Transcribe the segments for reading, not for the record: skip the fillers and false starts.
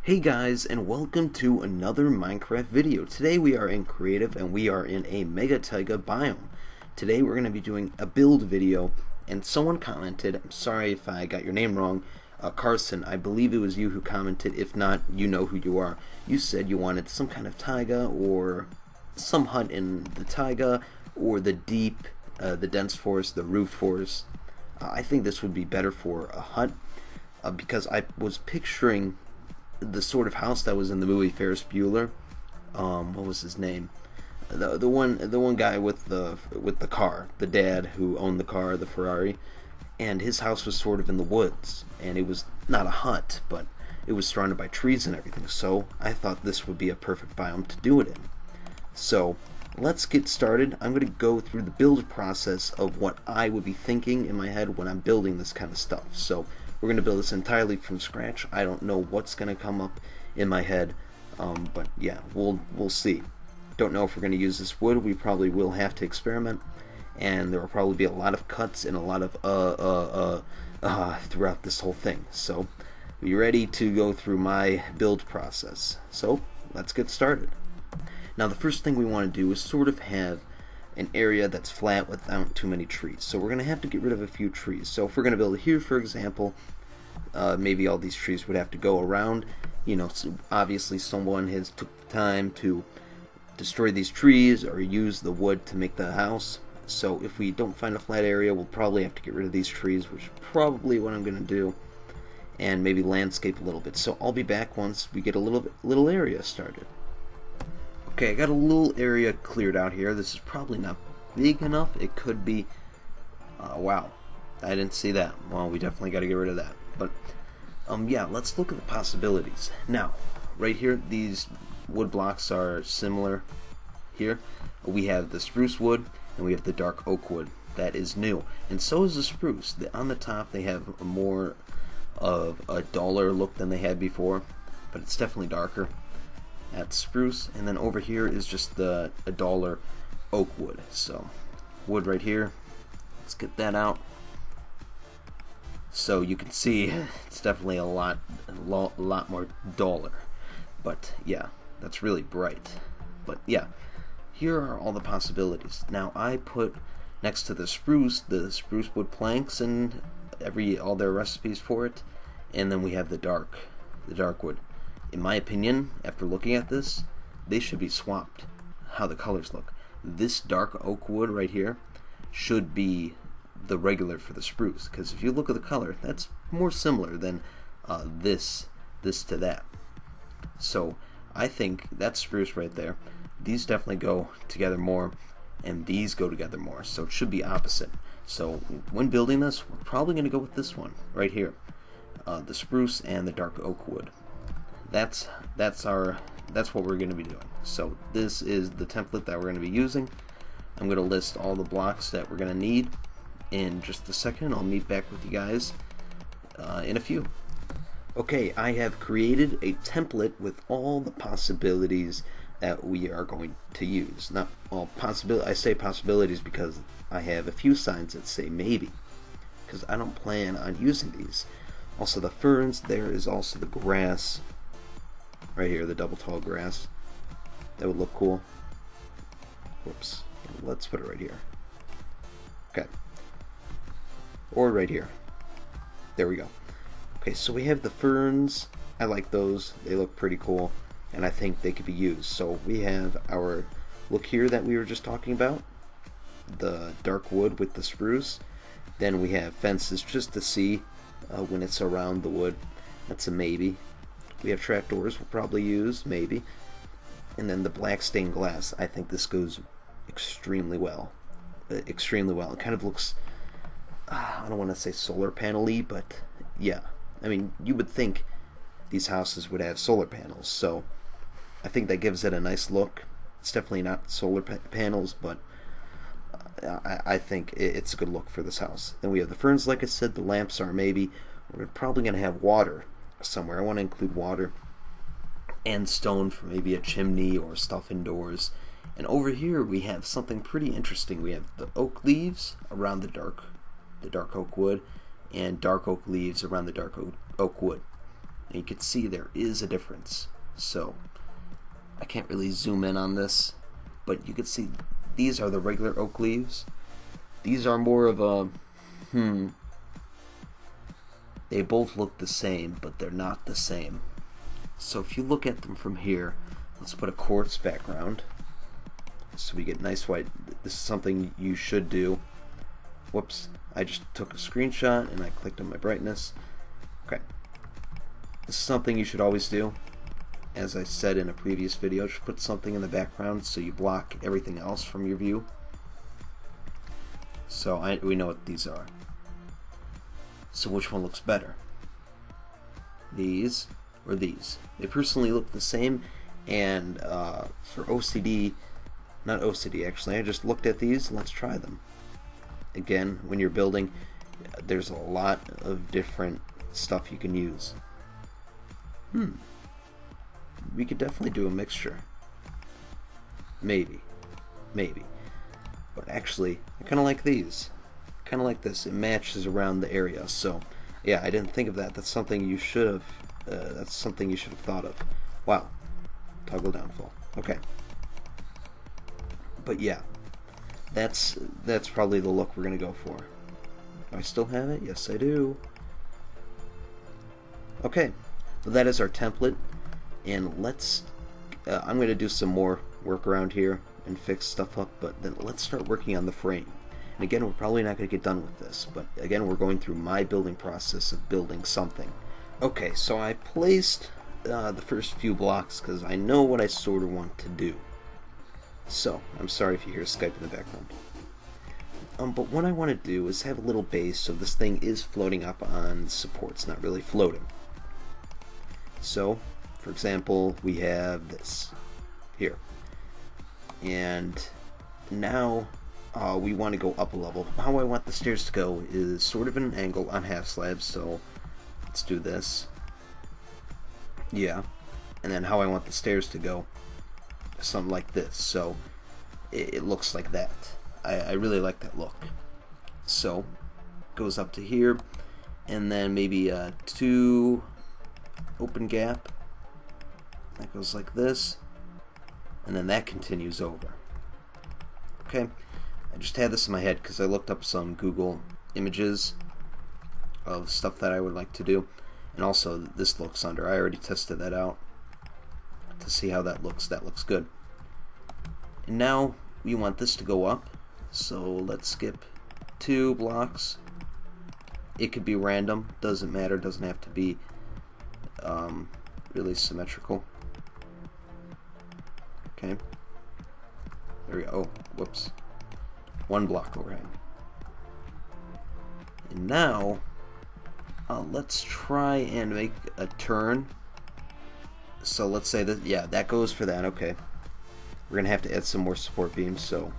Hey guys, and welcome to another Minecraft video. Today we are in creative and we are in a mega taiga biome. Today we're going to be doing a build video, and someone commented, I'm sorry if I got your name wrong, Carson, I believe it was you who commented. If not, you know who you are. You said you wanted some kind of taiga or some hut in the taiga or the deep, the dense forest, the root forest. I think this would be better for a hut because I was picturing the sort of house that was in the movie Ferris Bueller. What was his name? The one guy with the car, the dad who owned the car, the Ferrari, and his house was sort of in the woods, and it was not a hut, but it was surrounded by trees and everything. So I thought this would be a perfect biome to do it in. So let's get started. I'm going to go through the build process of what I would be thinking in my head when I'm building this kind of stuff. So we're going to build this entirely from scratch. I don't know what's going to come up in my head, but yeah, we'll see. Don't know if we're going to use this wood. We probably will have to experiment, and there will probably be a lot of cuts and a lot of throughout this whole thing. So, are you ready to go through my build process? So, let's get started. Now, the first thing we want to do is sort of have an area that's flat without too many trees. So we're going to have to get rid of a few trees. So if we're going to build it here, for example, maybe all these trees would have to go around. You know, so obviously someone has took the time to destroy these trees or use the wood to make the house. So if we don't find a flat area, we'll probably have to get rid of these trees, which is probably what I'm going to do, and maybe landscape a little bit. So I'll be back once we get a little area started. Okay, I got a little area cleared out here. This is probably not big enough. It could be... wow, I didn't see that. Well, we definitely got to get rid of that. But, yeah, let's look at the possibilities. Now, right here, these wood blocks are similar here. We have the spruce wood, and we have the dark oak wood. That is new. And so is the spruce. On the top, they have more of a duller look than they had before, but it's definitely darker. At spruce, and then over here is just a duller oak wood. So wood right here, let's get that out. So you can see it's definitely a lot more duller, but yeah, that's really bright. But yeah, here are all the possibilities. Now I put next to the spruce wood planks and all their recipes for it, and then we have the dark wood. In my opinion, after looking at this, they should be swapped, how the colors look. This dark oak wood right here should be the regular for the spruce, because if you look at the color, that's more similar than this to that. So I think that's spruce right there. These definitely go together more, and these go together more, so it should be opposite. So when building this, we're probably going to go with this one right here, the spruce and the dark oak wood. That's what we're going to be doing. So this is the template that we're going to be using. I'm going to list all the blocks that we're going to need in just a second. I'll meet back with you guys in a few. Okay, I have created a template with all the possibilities that we are going to use. Not all possibilities. I say possibilities because I have a few signs that say maybe, because I don't plan on using these. Also the ferns. There is also the grass. Right here, the double tall grass. That would look cool. Whoops. Let's put it right here. Okay. Or right here. There we go. Okay, so we have the ferns. I like those. They look pretty cool, and I think they could be used. So we have our look here that we were just talking about. The dark wood with the spruce. Then we have fences just to see when it's around the wood. That's a maybe. We have trapdoors we'll probably use, maybe. And then the black stained glass. I think this goes extremely well. Extremely well. It kind of looks, I don't want to say solar panel-y, but yeah. I mean, you would think these houses would have solar panels, so I think that gives it a nice look. It's definitely not solar panels, but I think it's a good look for this house. Then we have the ferns, like I said. The lamps are maybe. We're probably going to have water somewhere. I want to include water and stone for maybe a chimney or stuff indoors. And over here we have something pretty interesting. We have the oak leaves around the dark oak wood, and dark oak leaves around the dark oak wood. And you can see there is a difference. So I can't really zoom in on this, but you can see these are the regular oak leaves. These are more of a they both look the same, but they're not the same. So if you look at them from here, let's put a quartz background so we get nice white. This is something you should do. Whoops, I just took a screenshot and I clicked on my brightness. Okay, this is something you should always do. As I said in a previous video, just put something in the background so you block everything else from your view. So we know what these are. So which one looks better? These or these? They personally look the same, and for OCD, not OCD actually, I just looked at these. Let's try them. Again, when you're building, there's a lot of different stuff you can use. We could definitely do a mixture. Maybe. But actually, I kind of like these. Kind of like this. It matches around the area. So, yeah, I didn't think of that. That's something you should have. That's something you should have thought of. Wow. Toggle downfall. Okay. But yeah, that's probably the look we're gonna go for. Do I still have it? Yes, I do. Okay. Well, that is our template, and let's. I'm gonna do some more work around here and fix stuff up, but then let's start working on the frame. And again, we're probably not going to get done with this, but again, we're going through my building process of building something. Okay, so I placed the first few blocks because I know what I sort of want to do. So, I'm sorry if you hear Skype in the background. But what I want to do is have a little base so this thing is floating up on supports, not really floating. So, for example, we have this here. And now we want to go up a level. How I want the stairs to go is sort of an angle on half slabs, so let's do this. Yeah. And then how I want the stairs to go, something like this. So it looks like that. I really like that look. So goes up to here, and then maybe a 2 open gap. That goes like this. And then that continues over. Okay, I just had this in my head because I looked up some Google images of stuff that I would like to do, and also this looks under. I already tested that out to see how that looks. That looks good. And now we want this to go up, so let's skip 2 blocks. It could be random, doesn't matter, doesn't have to be really symmetrical. Okay. There we go. Oh, whoops. 1 block overhang. And now, let's try and make a turn. So let's say that, yeah, that goes for that. Okay. We're going to have to add some more support beams, so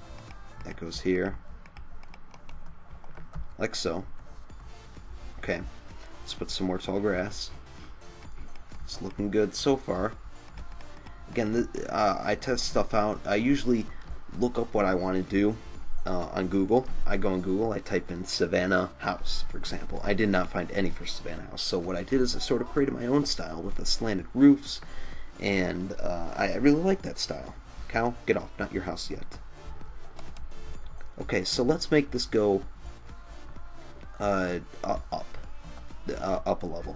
that goes here. Like so. Okay. Let's put some more tall grass. It's looking good so far. Again, I test stuff out. I usually look up what I want to do on Google. I go on Google, I type in Savannah House, for example. I did not find any for Savannah House. So what I did is I sort of created my own style with the slanted roofs, and I really like that style. Cow, get off, not your house yet. Okay, so let's make this go up a level.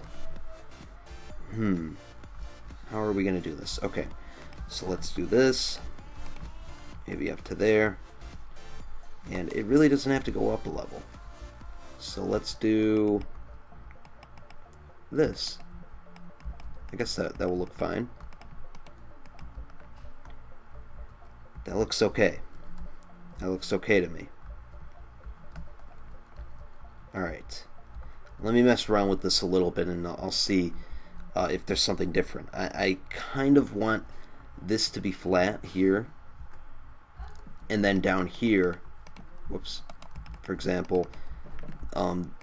How are we going to do this? Okay, so let's do this. Maybe up to there. And it really doesn't have to go up a level. So let's do this. I guess that will look fine. That looks okay. That looks okay to me. Alright. Let me mess around with this a little bit and I'll see if there's something different. I kind of want this to be flat here, and then down here, whoops, for example,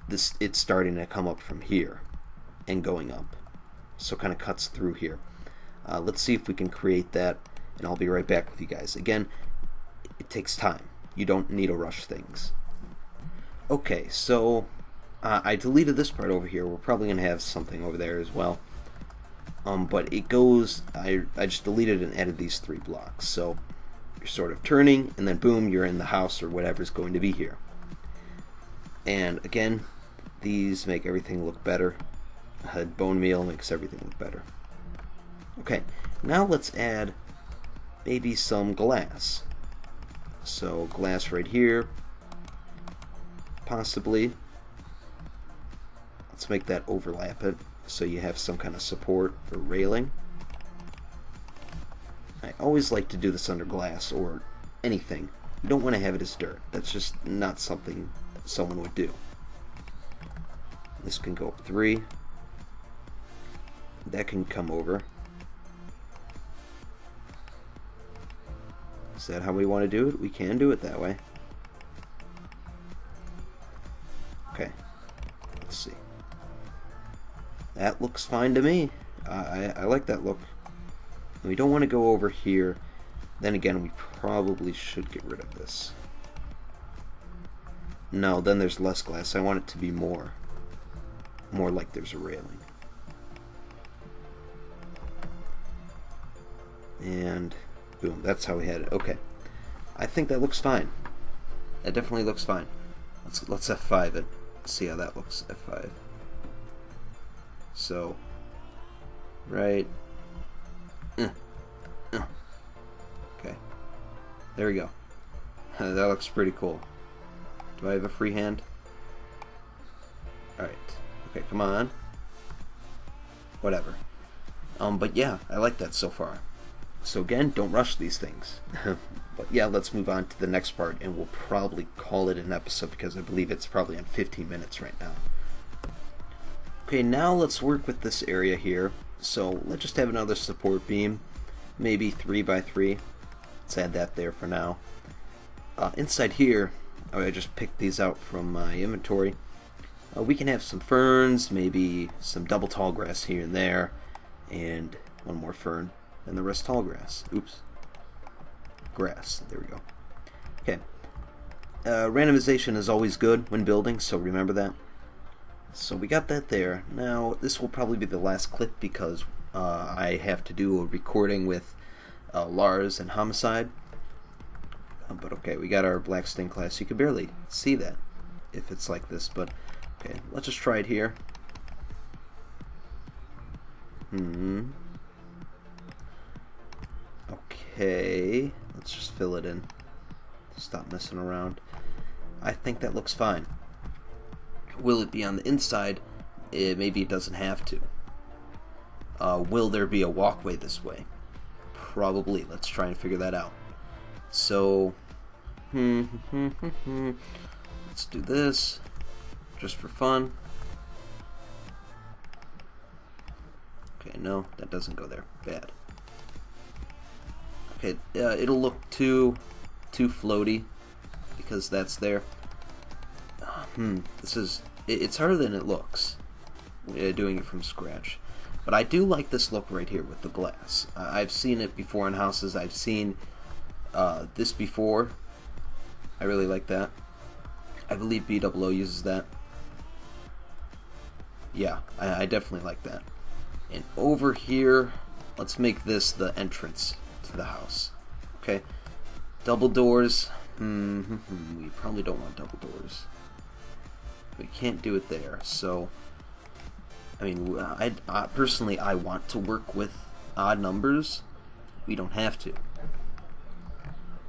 it's starting to come up from here and going up, so kind of cuts through here. Let's see if we can create that, and I'll be right back with you guys. Again, it takes time. You don't need to rush things. Okay, so I deleted this part over here. We're probably going to have something over there as well. but it goes, I just deleted and added these 3 blocks. So you're sort of turning, and then boom, you're in the house or whatever's going to be here. And again, these make everything look better. Bone meal makes everything look better. Okay, now let's add maybe some glass. So glass right here, possibly. Let's make that overlap it so you have some kind of support or railing. I always like to do this under glass or anything. You don't want to have it as dirt. That's just not something someone would do. This can go up 3. That can come over. Is that how we want to do it? We can do it that way. Okay. Let's see. That looks fine to me. I like that look. And we don't want to go over here. Then again, we probably should get rid of this. No, then there's less glass. I want it to be more like there's a railing. And boom, that's how we had it. Okay. I think that looks fine. That definitely looks fine. Let's F5 it. See how that looks. F5. So, right. Okay. There we go. That looks pretty cool. Do I have a free hand? Alright. Okay, come on. Whatever. But yeah, I like that so far. So again, don't rush these things. But yeah, let's move on to the next part, and we'll probably call it an episode because I believe it's probably on 15 minutes right now. Okay, now let's work with this area here. So let's just have another support beam, maybe 3 by 3. Let's add that there for now. Inside here, I just picked these out from my inventory. We can have some ferns, maybe some double tall grass here and there, and one more fern, and the rest tall grass. Oops. Grass. There we go. Okay. Randomization is always good when building, so remember that. So we got that there. Now, this will probably be the last clip because I have to do a recording with Lars and Homicide. But okay, we got our black stained glass. You can barely see that if it's like this, but okay, let's just try it here. Okay, let's just fill it in. Stop messing around. I think that looks fine. Will it be on the inside? Maybe it doesn't have to. Will there be a walkway this way? Probably. Let's try and figure that out. So, let's do this just for fun. Okay, no, that doesn't go there. Bad. Okay, it'll look too floaty because that's there. It's harder than it looks doing it from scratch. But I do like this look right here with the glass. I've seen it before in houses. I've seen this before. I really like that. I believe BOO uses that. Yeah, I definitely like that. And over here, let's make this the entrance to the house. Okay, double doors. We probably don't want double doors. We can't do it there. So, I mean, I personally, I want to work with odd numbers. We don't have to.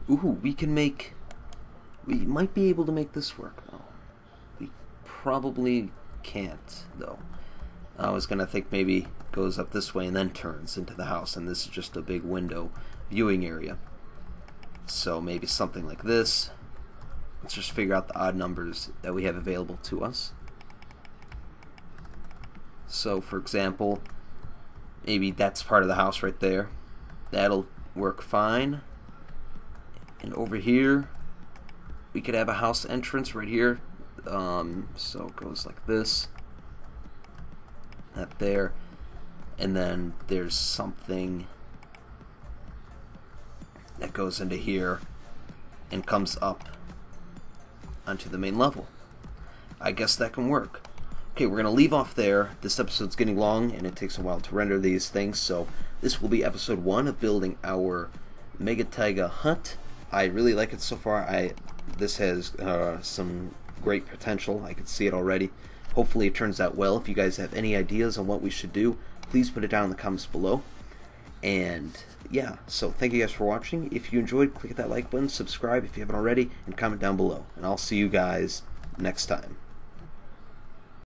Ooh, we might be able to make this work, though. We probably can't, though. I was gonna think maybe it goes up this way and then turns into the house, and this is just a big window viewing area. So maybe something like this. Let's just figure out the odd numbers that we have available to us. So, for example, maybe that's part of the house right there. That'll work fine. And over here, we could have a house entrance right here. So it goes like this. That there. And then there's something that goes into here and comes up onto the main level. I guess that can work. Okay, we're going to leave off there. This episode's getting long, and it takes a while to render these things, so this will be episode 1 of building our Mega Taiga hut. I really like it so far. This has some great potential. I can see it already. Hopefully it turns out well. If you guys have any ideas on what we should do, please put it down in the comments below. And yeah, so thank you guys for watching. If you enjoyed, click that like button, subscribe if you haven't already, and comment down below. And I'll see you guys next time.